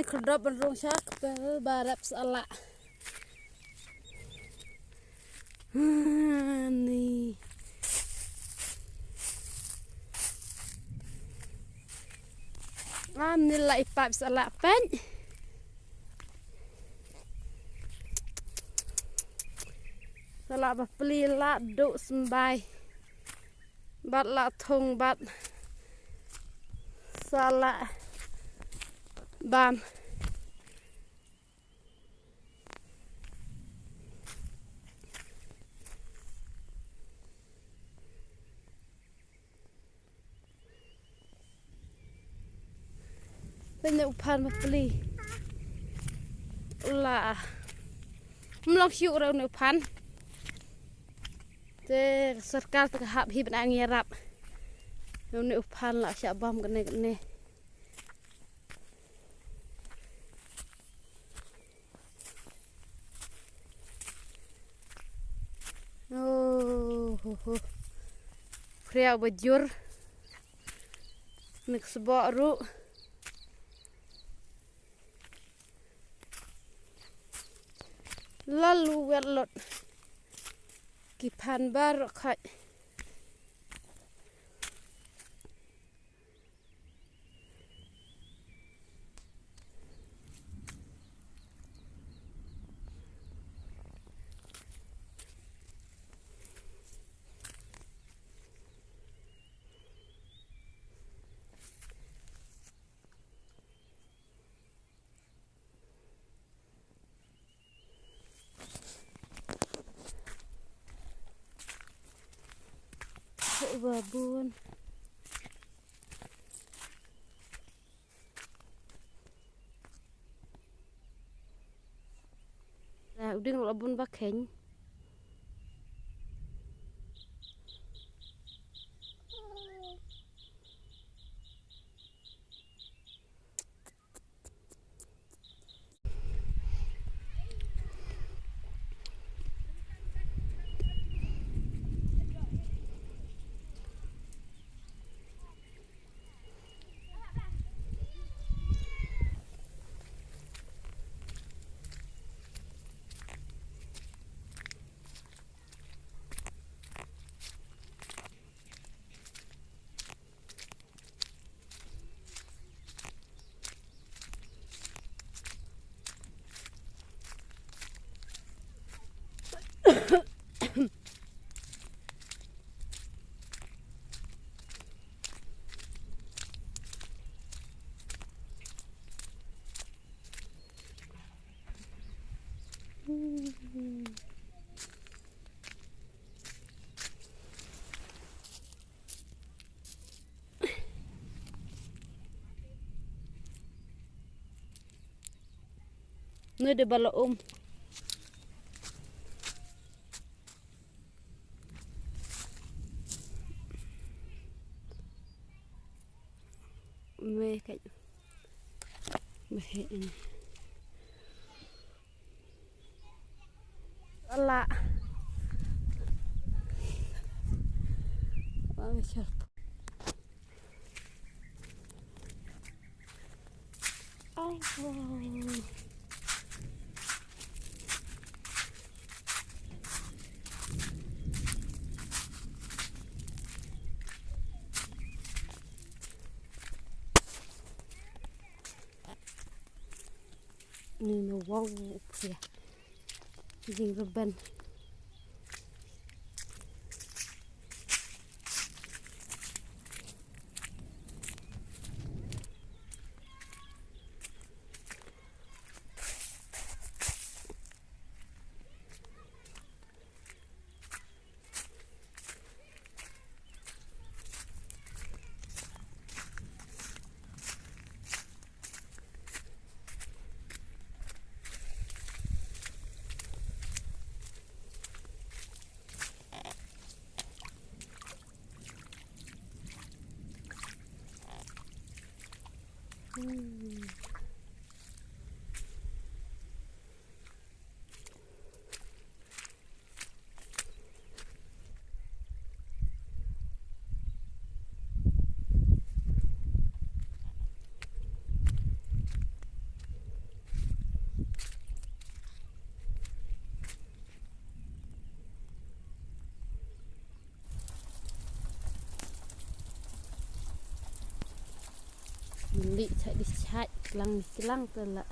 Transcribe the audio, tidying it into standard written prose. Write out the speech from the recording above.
kedap berung syak barap salah. Nih. Nilai ipap salah pen. Salah beli la duk sembai. Bat la thung bat salah bam. Banyak upan beli lah melok syuk rau upan te serkal terhap hib angirap rau upan lah syak bam kene oh pria bajur nek sebok ru lalu welot kipan bar khat babun nah udah ngelabun bakeng Ini ada bala meh kayak meh ini ala ini wow ya jing reban li chạy đi chạy lăng lăng tên là